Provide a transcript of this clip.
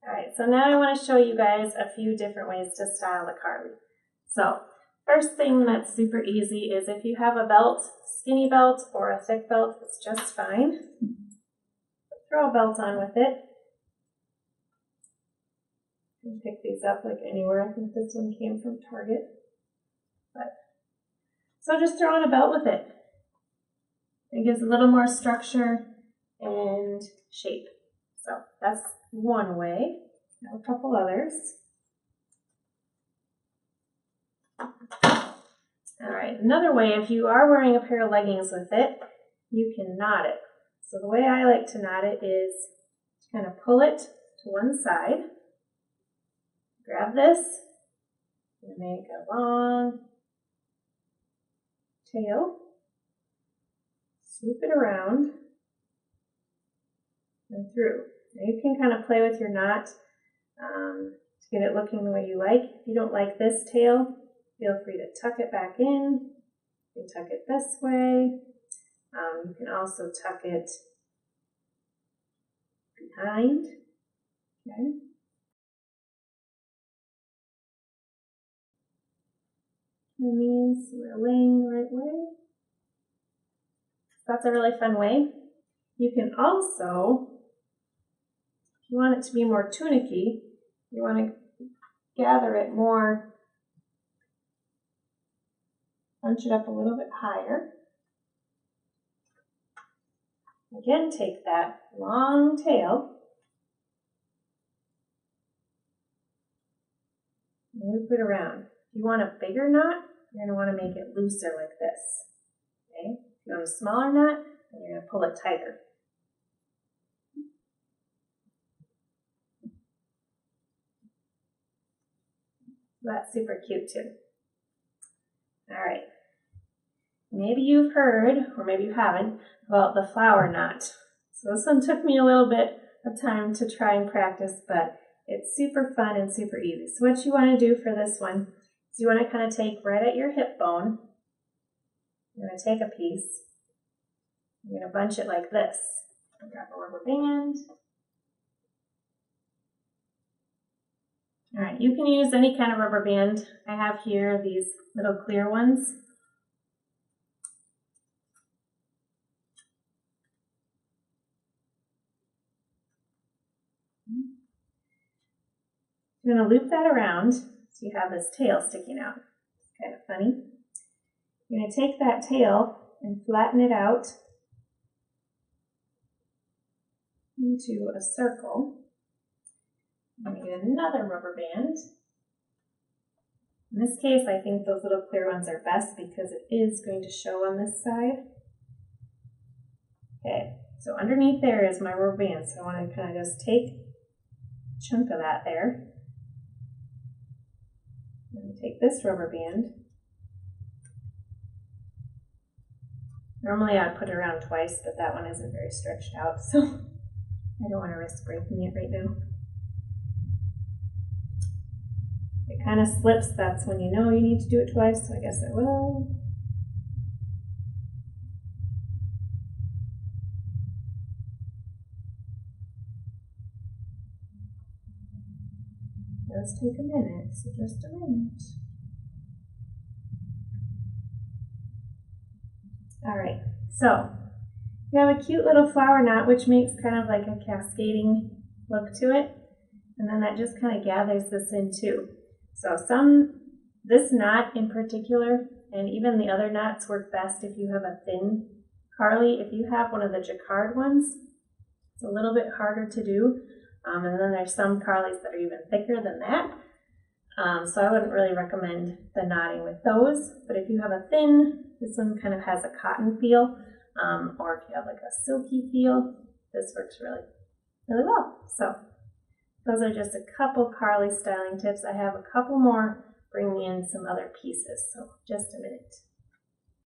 All right, so now I want to show you guys a few different ways to style the Carly. So first thing that's super easy is if you have a belt, skinny belt or a thick belt, it's just fine. Throw a belt on with it. You can pick these up like anywhere. I think this one came from Target. So just throw on a belt with it. It gives a little more structure and shape. So that's one way. I have a couple others. All right, another way, if you are wearing a pair of leggings with it, you can knot it. So the way I like to knot it is kind of pull it to one side, grab this, and make a long tail, swoop it around and through. Now you can kind of play with your knot to get it looking the way you like. If you don't like this tail, feel free to tuck it back in. You can tuck it this way. You can also tuck it behind. Okay. That means we're laying the right way. That's a really fun way. You can also, if you want it to be more tunicky, you want to gather it more, bunch it up a little bit higher. Again, take that long tail and loop it around. If you want a bigger knot, you're going to want to make it looser like this. Okay? If you want a smaller knot, then you're going to pull it tighter. That's super cute too. All right. Maybe you've heard, or maybe you haven't, about the flower knot. So this one took me a little bit of time to try and practice, but it's super fun and super easy. So what you want to do for this one is you want to kind of take right at your hip bone. You're going to take a piece. You're going to bunch it like this. Grab a rubber band. All right, you can use any kind of rubber band. I have here these little clear ones. You're going to loop that around so you have this tail sticking out. It's kind of funny. You're going to take that tail and flatten it out into a circle. I'm going to get another rubber band. In this case, I think those little clear ones are best because it is going to show on this side. Okay, so underneath there is my rubber band, so I want to kind of just take a chunk of that there. And take this rubber band. Normally I'd put it around twice, but that one isn't very stretched out, so I don't want to risk breaking it right now. It kind of slips, that's when you know you need to do it twice, so I guess I will. It does take a minute, so just a minute. Alright, so you have a cute little flower knot which makes kind of like a cascading look to it, and then that just kind of gathers this in too. So this knot in particular, and even the other knots work best if you have a thin Carly. If you have one of the jacquard ones, it's a little bit harder to do. And then there's some Carlys that are even thicker than that. So I wouldn't really recommend the knotting with those. But if you have a thin, this one kind of has a cotton feel. Or if you have like a silky feel, this works really, really well. So those are just a couple Carly styling tips. I have a couple more bringing in some other pieces. So just a minute.